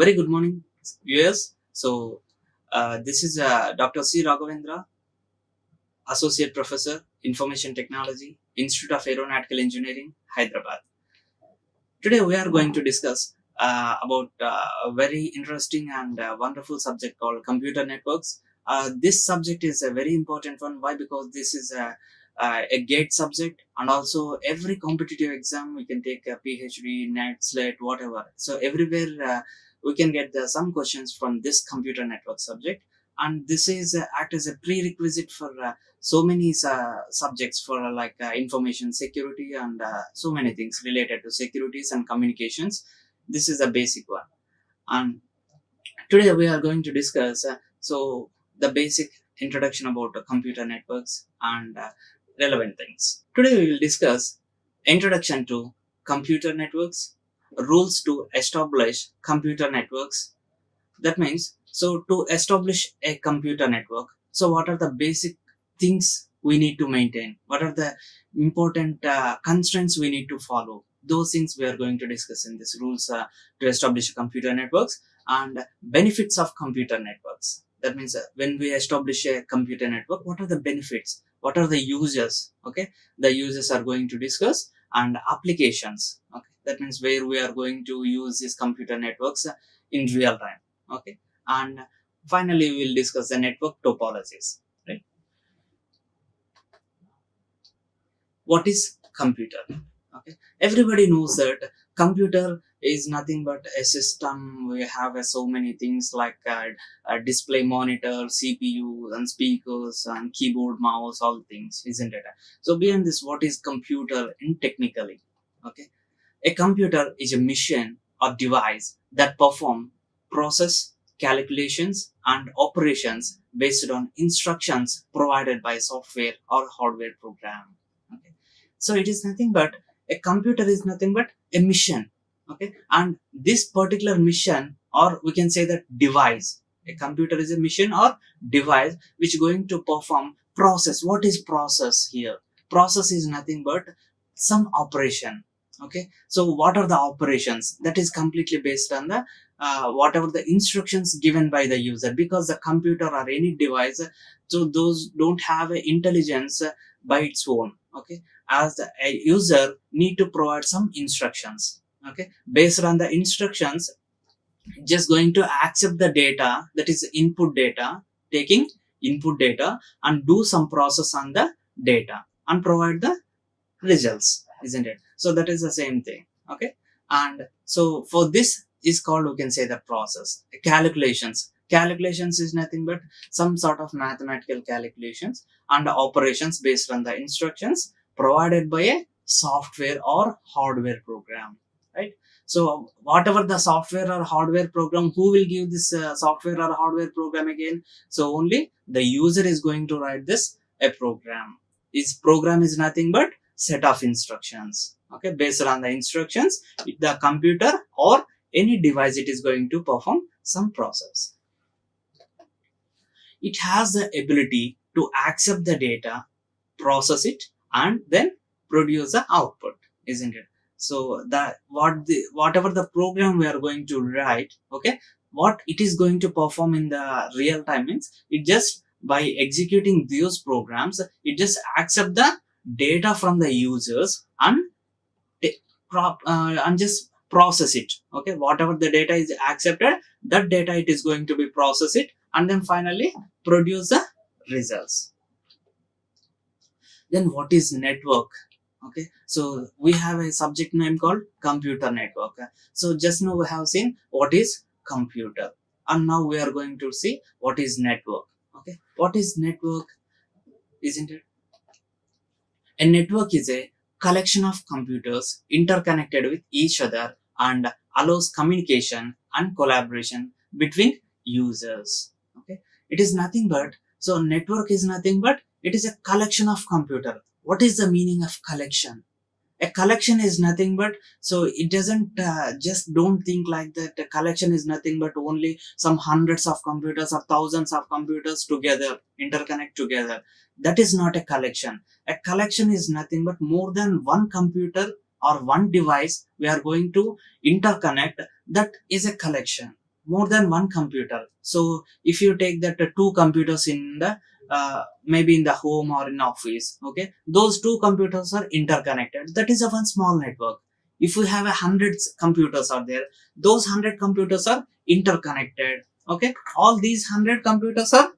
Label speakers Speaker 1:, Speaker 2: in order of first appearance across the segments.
Speaker 1: Very good morning, viewers. This is Dr. C. Raghavendra, Associate Professor, Information Technology, Institute of Aeronautical Engineering, Hyderabad. Today we are going to discuss about a very interesting and wonderful subject called computer networks. This subject is a very important one. Why? Because this is a gate subject, and also every competitive exam we can take a PhD, NET, SLET, whatever. So everywhere we can get some questions from this computer network subject, and this is act as a prerequisite for so many subjects for information security and so many things related to securities and communications. This is a basic one, and today we are going to discuss the basic introduction about computer networks and relevant things. Today we will discuss introduction to computer networks, rules to establish computer networks. That means, so to establish a computer network, so what are the basic things we need to maintain? What are the important constraints we need to follow? Those things we are going to discuss in this rules to establish computer networks and benefits of computer networks. That means when we establish a computer network, what are the benefits? What are the users? Okay, the users are going to discuss and applications. Okay, that means where we are going to use these computer networks in real time. Okay, and finally we will discuss the network topologies, right? What is computer? Okay, everybody knows that computer is nothing but a system. We have so many things like a display monitor, CPU and speakers and keyboard, mouse, all things, isn't it? So beyond this, what is computer in technically? Okay, a computer is a machine or device that perform process, calculations, and operations based on instructions provided by software or hardware program. Okay. So it is nothing but a computer is nothing but a mission. Okay. And this particular mission, or we can say that device, a computer is a mission or device which is going to perform process. What is process here? Process is nothing but some operation. Okay, so what are the operations? That is completely based on the whatever the instructions given by the user, because the computer or any device, so those don't have a intelligence by its own. Okay, as a user need to provide some instructions. Okay, based on the instructions, just going to accept the data, that is input data, taking input data and do some process on the data and provide the results, isn't it? So that is the same thing. Okay, and so for this is called, we can say, the process. Calculations is nothing but some sort of mathematical calculations and operations based on the instructions provided by a software or hardware program, right? So whatever the software or hardware program, who will give this software or hardware program again? So only the user is going to write this a program. This program is nothing but set of instructions. Okay, based on the instructions, the computer or any device, it is going to perform some process. It has the ability to accept the data, process it, and then produce the output, isn't it? So that whatever the program we are going to write, okay, what it is going to perform in the real time means, it just by executing those programs, it just accept the data from the users and and just process it. Okay, whatever the data is accepted, that data it is going to be process it and then finally produce the results. Then what is network? Okay, so we have a subject name called computer network. So just now we have seen what is computer, and now we are going to see what is network. Okay, what is network, isn't it? A network is a collection of computers interconnected with each other and allows communication and collaboration between users. Okay, it is nothing but, so network is nothing but it is a collection of computer. What is the meaning of collection? A collection is nothing but, so it doesn't just don't think like that a collection is nothing but only some hundreds of computers or thousands of computers together interconnect together. That is not a collection. A collection is nothing but more than one computer or one device we are going to interconnect. That is a collection. more than one computer. So if you take that two computers in the maybe in the home or in office, okay, those two computers are interconnected. That is a one small network. If we have 100 computers are there, those 100 computers are interconnected. Okay, all these 100 computers are,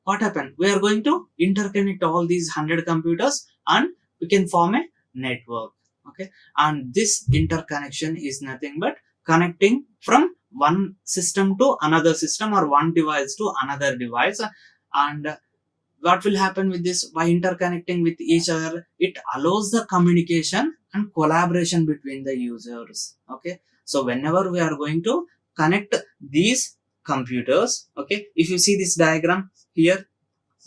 Speaker 1: what happened? We are going to interconnect all these 100 computers and we can form a network. Okay, and this interconnection is nothing but connecting from one system to another system or one device to another device. And what will happen with this? By interconnecting with each other, it allows the communication and collaboration between the users. Okay, so whenever we are going to connect these computers, okay, if you see this diagram here,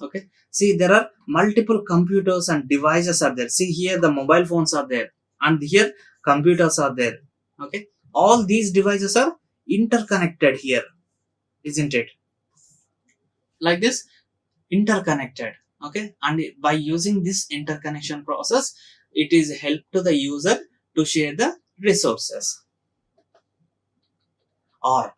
Speaker 1: okay, see there are multiple computers and devices are there. See here the mobile phones are there and here computers are there. Okay, all these devices are interconnected here, isn't it? Like this, interconnected. Okay, and by using this interconnection process, it is help to the user to share the resources. Or,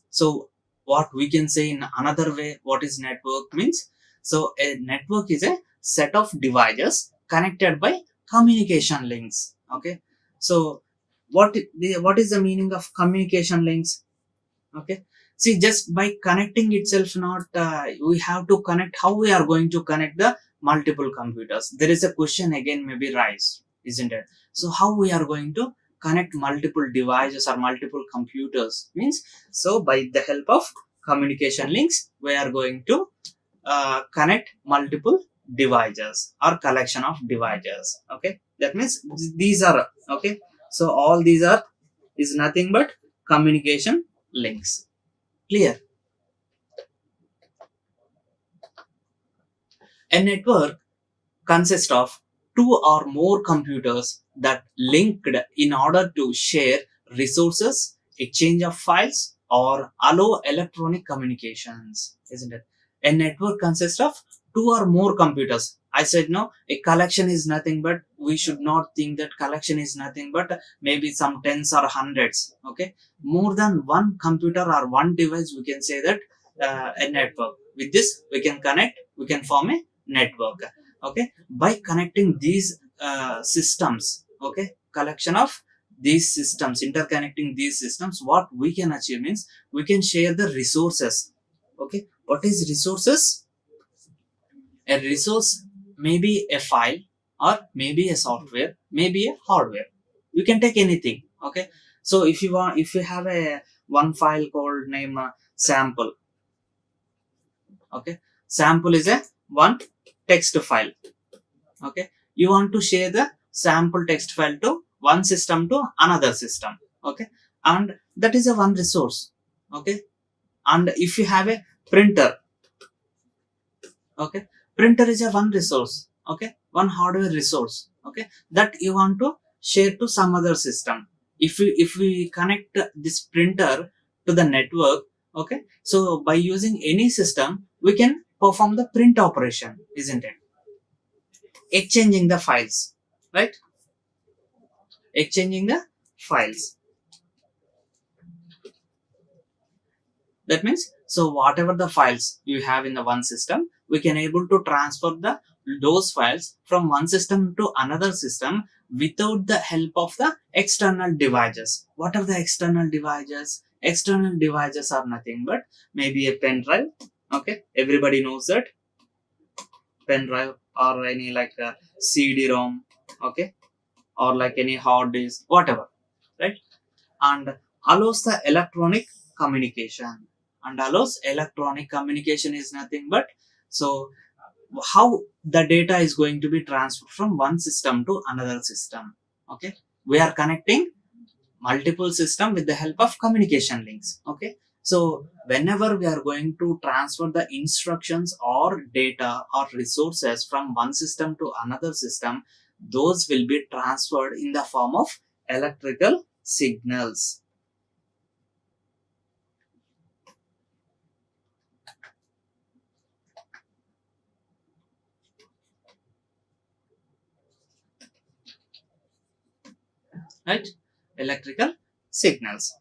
Speaker 1: so what we can say in another way, what is network means? So a network is a set of devices connected by communication links. Okay, so what is the meaning of communication links? Okay, see, just by connecting itself, not we have to connect. How we are going to connect the multiple computers? There is a question again maybe rise, isn't it? So how we are going to connect multiple devices or multiple computers means, so by the help of communication links we are going to connect multiple devices or collection of devices. Okay, that means these are, okay, so all these are is nothing but communication links. Clear? A network consists of two or more computers that linked in order to share resources, exchange of files, or allow electronic communications, isn't it? A network consists of two or more computers. I said no, a collection is nothing but, we should not think that collection is nothing but maybe some tens or hundreds. Okay, more than one computer or one device, we can say that a network. With this, we can connect, we can form a network. Okay, by connecting these systems, okay, collection of these systems, interconnecting these systems, what we can achieve means we can share the resources. Okay, what is resources? A resource may be a file or maybe a software, maybe a hardware. You can take anything. Okay, so if you want, if you have a one file called name sample. Okay, sample is a one text file. Okay, you want to share the sample text file to one system to another system. Okay, and that is a one resource. Okay, and if you have a printer, okay, printer is a one resource. Okay, one hardware resource. Okay, that you want to share to some other system. If we connect this printer to the network, okay, so by using any system we can perform the print operation, isn't it? Exchanging the files, right? Exchanging the files. That means, so whatever the files you have in the one system, we can able to transfer the those files from one system to another system without the help of the external devices. What are the external devices? External devices are nothing but maybe a pen drive. Okay, everybody knows that pen drive, or any like a CD-ROM. Okay, or like any hard disk, whatever, right? And allows the electronic communication. And allows electronic communication is nothing but, so how the data is going to be transferred from one system to another system. Okay, we are connecting multiple system with the help of communication links. Okay, so whenever we are going to transfer the instructions or data or resources from one system to another system, those will be transferred in the form of electrical signals. Right, electrical signals.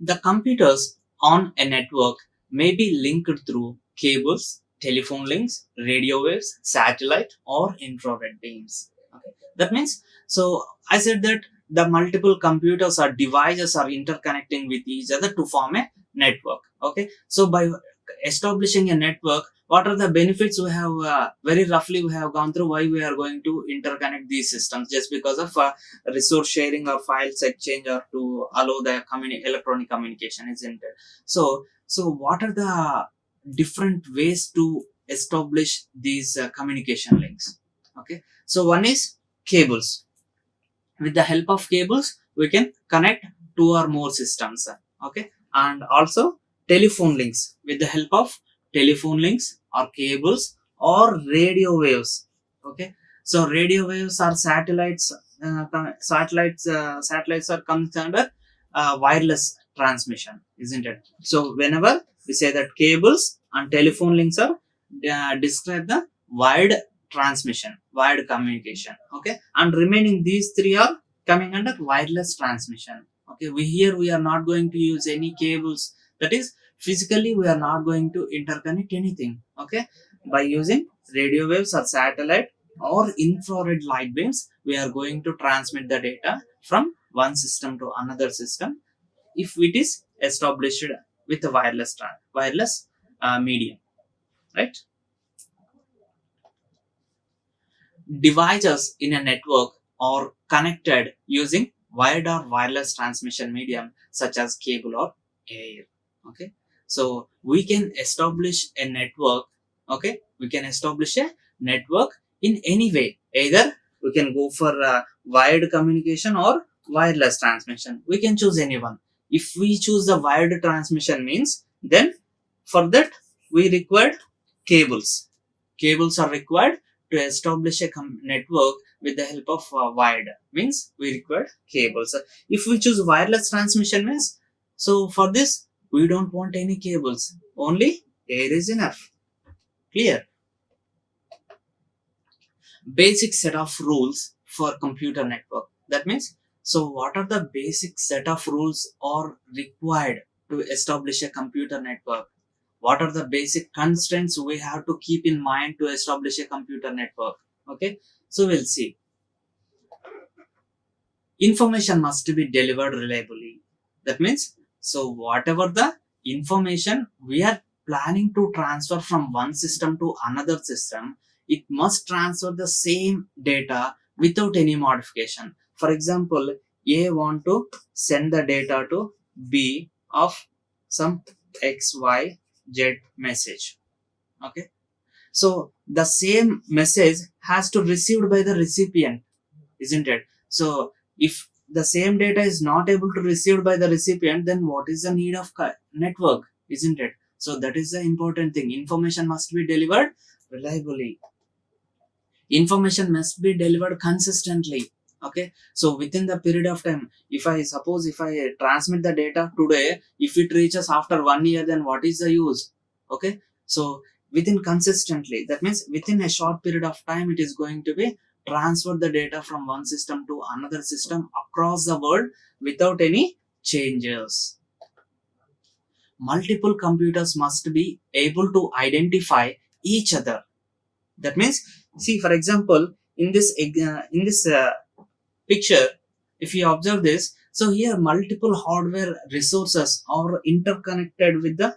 Speaker 1: The computers on a network may be linked through cables, telephone links, radio waves, satellite, or infrared beams. Okay. That means, so I said that the multiple computers or devices are interconnecting with each other to form a network. Okay. So by establishing a network, what are the benefits we have? Very roughly, we have gone through why we are going to interconnect these systems, just because of resource sharing or files exchange, or to allow the electronic communication, isn't it? So what are the different ways to establish these communication links? Okay, so one is cables. With the help of cables, we can connect two or more systems. Okay, and also telephone links. With the help of telephone links or cables or radio waves. Okay, so radio waves are satellites. Satellites are comes under wireless transmission, isn't it? So whenever we say that cables and telephone links are describe the wired transmission, wired communication. Okay, and remaining these three are coming under wireless transmission. Okay, we are not going to use any cables. That is, physically we are not going to interconnect anything. Okay, by using radio waves or satellite or infrared light beams, we are going to transmit the data from one system to another system if it is established with a wireless medium, right? Devices in a network are connected using wired or wireless transmission medium such as cable or air. Okay, so we can establish a network. Okay, we can establish a network in any way. Either we can go for wired communication or wireless transmission. We can choose anyone. If we choose the wired transmission means, then for that we require cables. Cables are required to establish a network with the help of wired, means we require cables. If we choose wireless transmission means, so for this we don't want any cables, only air is enough. Clear? Basic set of rules for computer network. That means, so what are the basic set of rules are required to establish a computer network? What are the basic constraints we have to keep in mind to establish a computer network? Okay, so we'll see. Information must be delivered reliably. That means, so whatever the information we are planning to transfer from one system to another system, it must transfer the same data without any modification. For example, A want to send the data to B of some XYZ message. Okay, so the same message has to received by the recipient, isn't it? So if the same data is not able to received by the recipient, then what is the need of network, isn't it? So that is the important thing. Information must be delivered reliably. Information must be delivered consistently. Okay, so within the period of time, if I suppose if I transmit the data today, if it reaches after 1 year, then what is the use? Okay, so within consistently, that means within a short period of time, it is going to be transfer the data from one system to another system across the world without any changes. Multiple computers must be able to identify each other. That means, see, for example, in this picture, if you observe this, so here multiple hardware resources are interconnected with the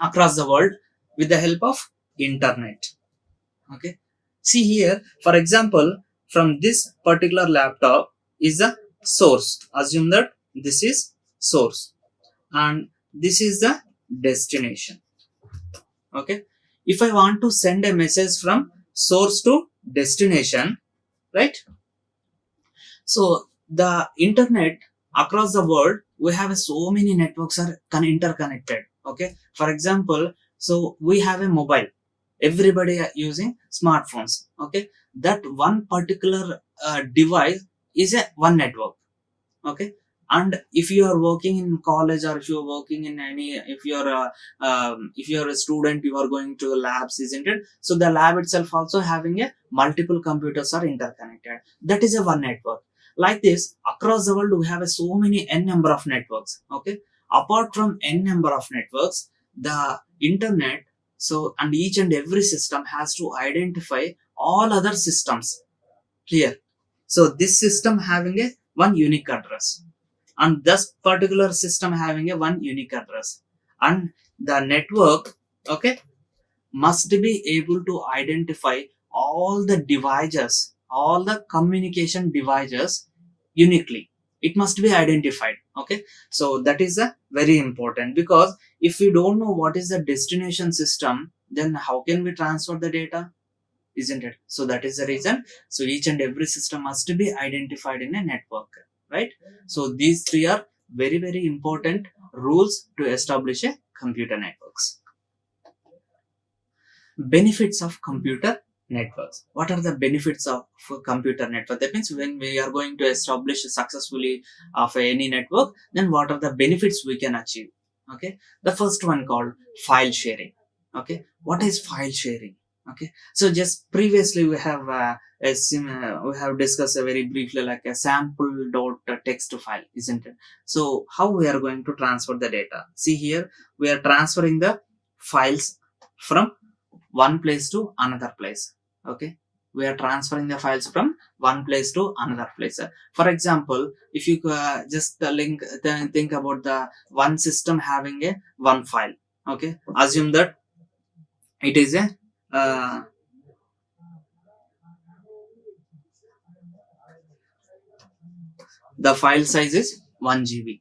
Speaker 1: across the world with the help of internet. Okay, see here, for example, from this particular laptop is the source. Assume that this is source and this is the destination. Okay, if I want to send a message from source to destination, right? So the internet across the world, we have so many networks are interconnected. Okay, for example, so we have a mobile, everybody are using smartphones. Okay, that one particular device is a one network. Okay, And if you are working in college, or if you are working in any, if you're a student, you are going to labs, isn't it? So the lab itself also having a multiple computers are interconnected. That is a one network. Like this, across the world we have a so many n number of networks. Okay, apart from n number of networks, the internet, so, and each and every system has to identify all other systems. Clear? So this system having a one unique address, and this particular system having a one unique address, and the network, okay, must be able to identify all the devices, all the communication devices uniquely. It must be identified. Okay, so that is a very important, because if we don't know what is the destination system, then how can we transfer the data, isn't it? So that is the reason. So each and every system must be identified in a network, right? So these three are very, very important rules to establish a computer networks. Benefits of computer networks. What are the benefits of a computer network? That means when we are going to establish successfully of any network, then what are the benefits we can achieve? Okay, the first one called file sharing. Okay, what is file sharing? Okay, so just previously we have we have discussed a very briefly like a sample dot text file, isn't it? So how we are going to transfer the data? See here, we are transferring the files from one place to another place. Okay, we are transferring the files from one place to another place. For example, if you just link, then think about the one system having a one file. Okay, assume that it is a uh, the file size is 1 GB.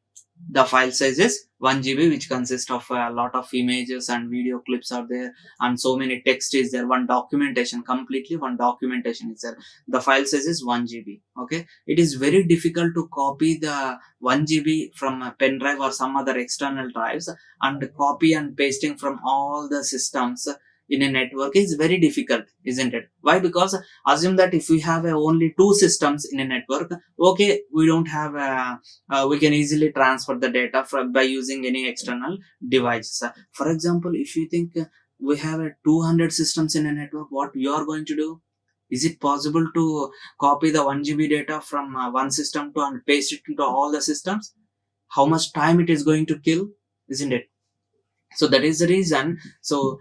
Speaker 1: The file size is 1 GB, which consists of a lot of images and video clips are there, and so many text is there. One documentation, completely one documentation is there. The file size is 1 GB. Okay, it is very difficult to copy the 1 GB from a pen drive or some other external drives, and copy and pasting from all the systems in a network is very difficult, isn't it? Why? Because assume that if we have only two systems in a network, okay, we don't have we can easily transfer the data by using any external devices. For example, if you think we have 200 systems in a network, what you are going to do? Is it possible to copy the 1 GB data from one system to and paste it into all the systems? How much time it is going to kill, isn't it? So that is the reason. So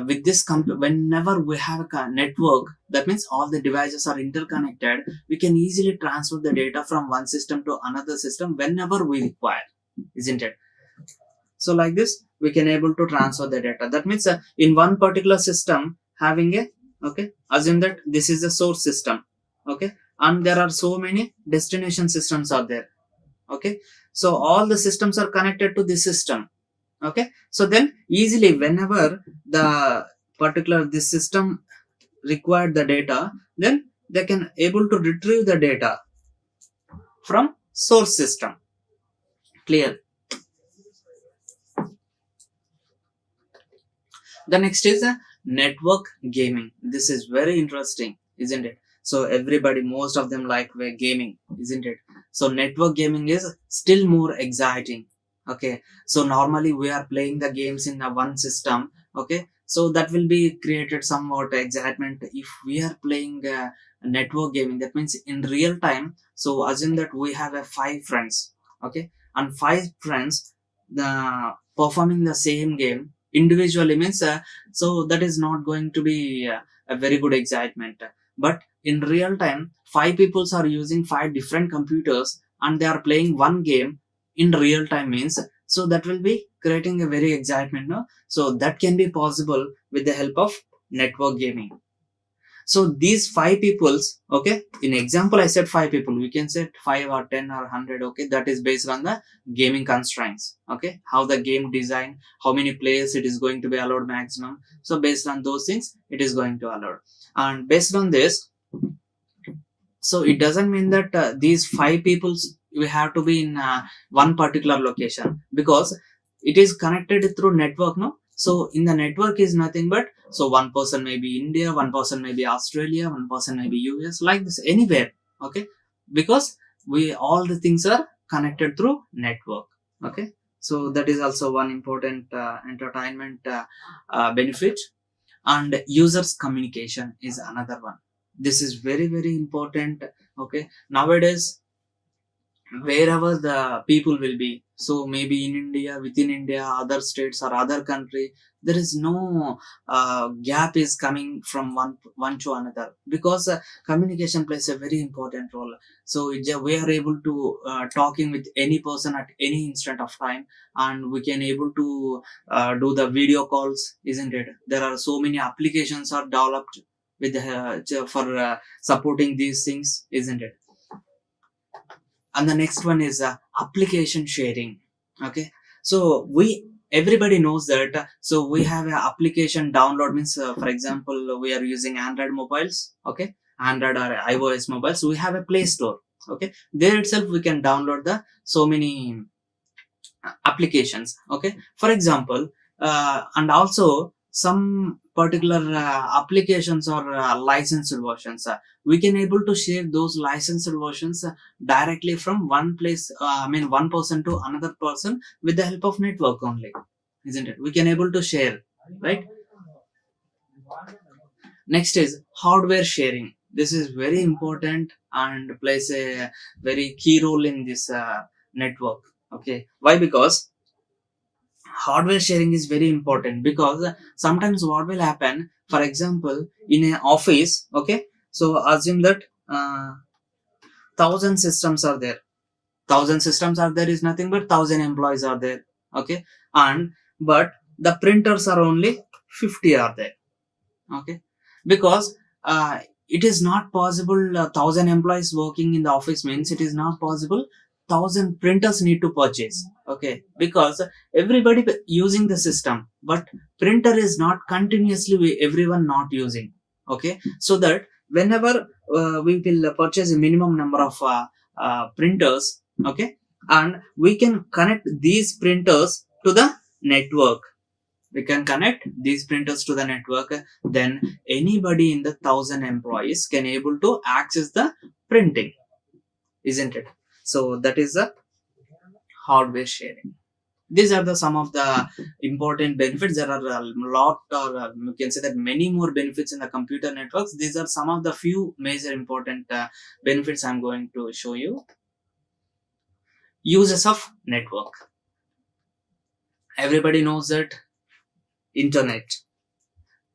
Speaker 1: with this whenever we have a network, that means all the devices are interconnected, we can easily transfer the data from one system to another system whenever we require, isn't it? So like this, we can able to transfer the data. That means in one particular system having a, okay, assume that this is the source system. Okay, and there are so many destination systems are there. Okay, so all the systems are connected to this system. Okay, so then easily whenever the particular this system required the data, then they can able to retrieve the data from source system. Clear? The next is network gaming. This is very interesting, isn't it? So everybody, most of them like gaming, isn't it? So network gaming is still more exciting. Okay, so normally we are playing the games in one system. Okay, so that will be created somewhat excitement. If we are playing network gaming, that means in real time. So assume that we have five friends. Okay, and five friends the performing the same game individually means so that is not going to be a very good excitement. But in real time, five peoples are using five different computers and they are playing one game in real time means, so that will be creating a very excitement, no? So that can be possible with the help of network gaming. So these five peoples, okay, in example I said five people, we can say 5 or 10 or 100. Okay, that is based on the gaming constraints. Okay, how the game design, how many players it is going to be allowed maximum. So based on those things, it is going to allow. And based on this, so it doesn't mean that these five peoples we have to be in one particular location, because it is connected through network, no? So in the network is nothing but, so one person may be India, one person may be Australia, one person may be US, like this, anywhere. Okay, because we all the things are connected through network. Okay, so that is also one important entertainment benefit. And users communication is another one. This is very very important. Okay, nowadays wherever the people will be, so maybe in India, within India, other states or other country, there is no gap is coming from one to another, because communication plays a very important role. So we are able to talking with any person at any instant of time, and we can able to do the video calls, isn't it? There are so many applications are developed with for supporting these things, isn't it? And the next one is application sharing. Okay, so we everybody knows that so we have an application download means, for example, we are using Android mobiles. Okay, Android or iOS mobiles, we have a Play Store. Okay, there itself we can download the so many applications. Okay, for example, and also some particular applications or licensed versions, we can able to share those licensed versions directly from one place, I mean one person to another person, with the help of network only, isn't it? We can able to share, right? Next is hardware sharing. This is very important and plays a very key role in this network. Okay, why? Because hardware sharing is very important, because sometimes what will happen, for example, in an office. Okay, so assume that 1,000 systems are there. 1,000 systems are there is nothing but 1,000 employees are there. Okay, and but the printers are only 50 are there. Okay, because it is not possible 1,000 employees working in the office means it is not possible 1,000 printers need to purchase. Okay, because everybody using the system, but printer is not continuously everyone not using. Okay, so that whenever we will purchase a minimum number of printers. Okay, and we can connect these printers to the network. We can connect these printers to the network, then anybody in the 1,000 employees can able to access the printing, isn't it? So that is the hardware sharing. These are the some of the important benefits. There are a lot, or you can say that many more benefits in the computer networks. These are some of the few major important benefits I'm going to show you. Uses of network. Everybody knows that internet,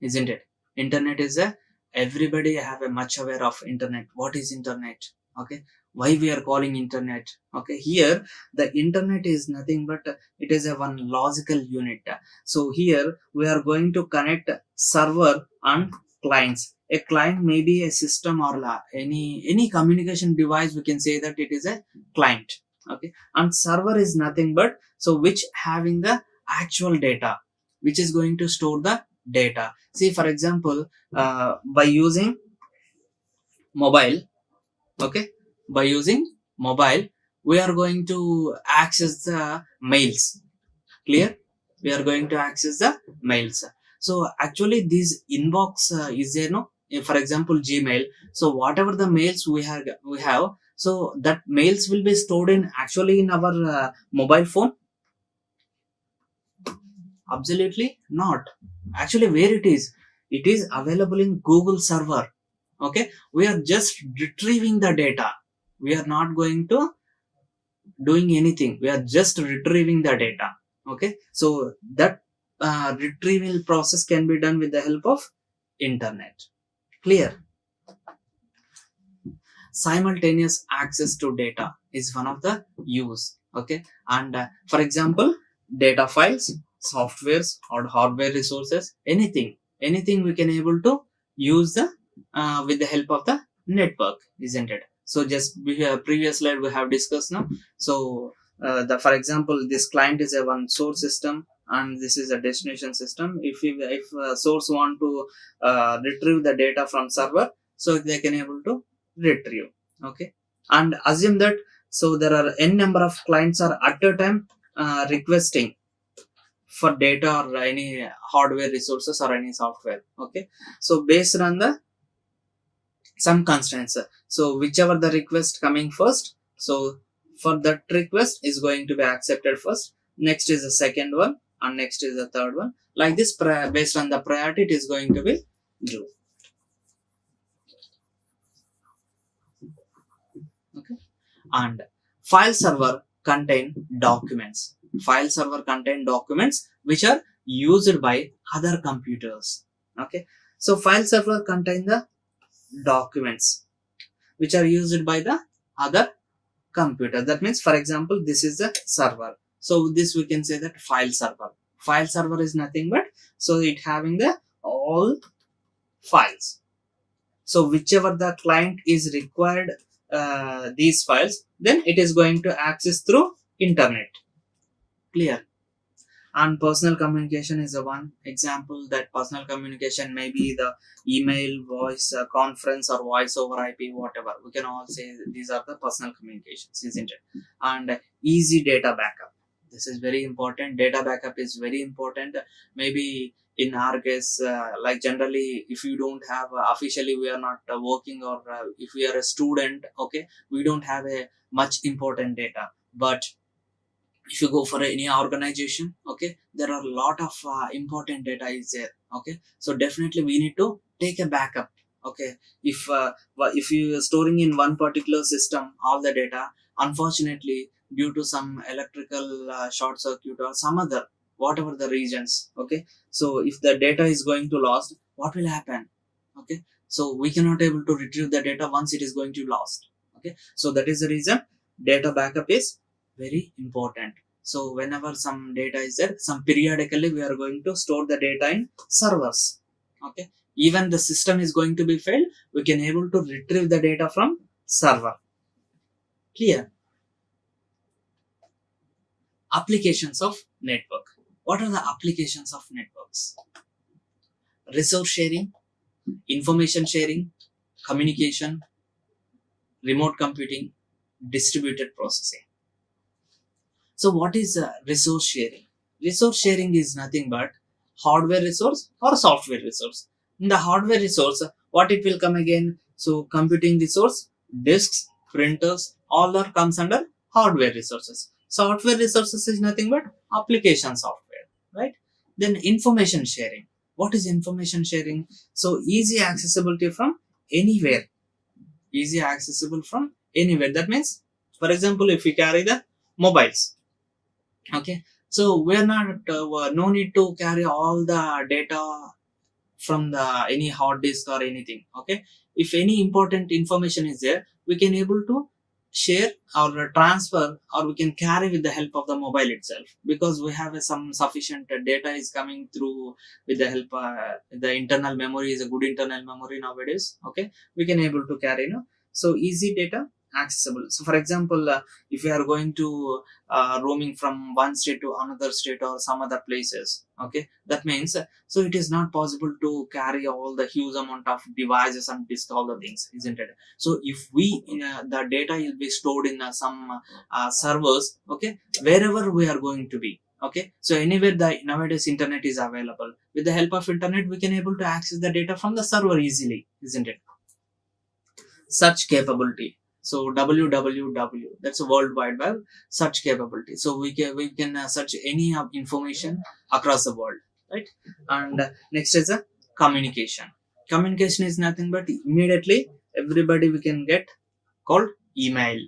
Speaker 1: isn't it? Internet is a, everybody have a much aware of internet. What is internet? Okay, why we are calling internet? Okay, here the internet is nothing but it is a one logical unit. So here we are going to connect server and clients. A client may be a system or any communication device, we can say that it is a client. Okay, and server is nothing but so which having the actual data, which is going to store the data. See, for example, by using mobile. Okay, by using mobile, we are going to access the mails. Clear? We are going to access the mails. So actually this inbox is there, no? For example, Gmail. So whatever the mails we have, so that mails will be stored in actually in our mobile phone. Absolutely not. Actually, where it is available in Google server. Okay, we are just retrieving the data. We are not going to doing anything. We are just retrieving the data. Okay, so that retrieval process can be done with the help of internet. Clear? Simultaneous access to data is one of the use. Okay, and for example, data files, softwares or hardware resources, anything we can able to use the with the help of the network, isn't it? So just previous slide we have discussed now. So the for example, this client is a one source system and this is a destination system. If source want to retrieve the data from server, so they can able to retrieve. Okay, and assume that so there are n number of clients are at a time requesting for data or any hardware resources or any software. Okay, so based on the some constraints, so whichever the request coming first, so for that request is going to be accepted first, next is the second one, and next is the third one. Like this, based on the priority, it is going to be due. Okay. And file server contain documents. File server contain documents which are used by other computers. Okay. So file server contain the documents which are used by the other computer. That means, for example, this is the server. So this we can say that file server. File server is nothing but, so it having the all files. So whichever the client is required these files, then it is going to access through internet. Clear? And personal communication is the one example. That personal communication may be the email, voice, conference, or voice over IP, whatever. We can all say these are the personal communications, isn't it? And easy data backup. This is very important. Data backup is very important. Maybe in our case, like generally, if you don't have officially, we are not working, or if we are a student, okay, we don't have a much important data. But if you go for any organization, okay, there are a lot of important data is there. Okay, so definitely we need to take a backup. Okay, if you are storing in one particular system all the data, unfortunately due to some electrical short circuit or some other, whatever the reasons, okay, so if the data is going to lost, what will happen? Okay, so we cannot able to retrieve the data once it is going to lost. Okay, so that is the reason data backup is very important. So whenever some data is there, some periodically we are going to store the data in servers. Okay, even the system is going to be failed, we can able to retrieve the data from server. Clear? Applications of network. What are the applications of networks? Resource sharing, information sharing, communication, remote computing, distributed processing. So what is resource sharing? Resource sharing is nothing but hardware resource or software resource. In the hardware resource, what it will come again? So computing resource, disks, printers, all are comes under hardware resources. Software resources is nothing but application software, right? Then information sharing. What is information sharing? So easy accessibility from anywhere. Easy accessible from anywhere. That means, for example, if we carry the mobiles, okay, so we're not no need to carry all the data from the any hard disk or anything. Okay, if any important information is there, we can able to share or transfer, or we can carry with the help of the mobile itself, because we have some sufficient data is coming through with the help the internal memory is a good internal memory nowadays. Okay, we can able to carry, so easy data accessible. So for example, if you are going to roaming from one state to another state or some other places, okay, that means so it is not possible to carry all the huge amount of devices and disk all the things, isn't it? So if we the data will be stored in some servers, okay, wherever we are going to be. Okay, so anywhere the nowadays internet is available, with the help of internet we can able to access the data from the server easily, isn't it? Search capability. So www, that's a world wide web search capability. So we can search any information across the world, right? And next is a communication. Communication is nothing but immediately everybody we can get called email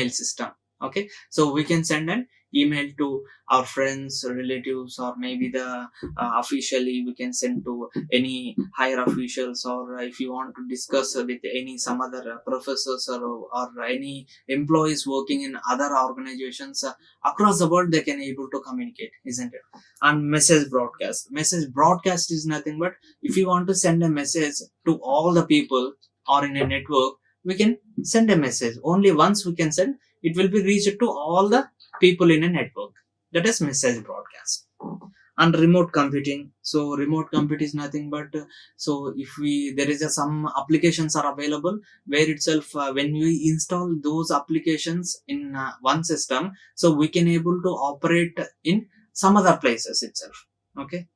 Speaker 1: system. Okay, so we can send an email to our friends, relatives, or maybe the officially we can send to any higher officials, or if you want to discuss with any some other professors, or any employees working in other organizations across the world, they can able to communicate, isn't it? And message broadcast is nothing but if you want to send a message to all the people or in a network, we can send a message only once. We can send, it will be reached to all the people in a network. That is message broadcast. And remote computing. So remote compute is nothing but so if we there is some applications are available where itself when we install those applications in one system, so we can able to operate in some other places itself. Okay,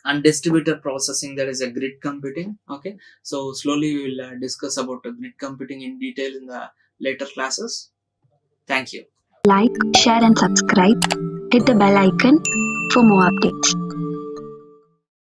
Speaker 1: and distributed processing, there is a grid computing. Okay, so slowly we will discuss about grid computing in detail in the later classes. Thank you.
Speaker 2: Like, share, and subscribe. Hit the bell icon for more updates.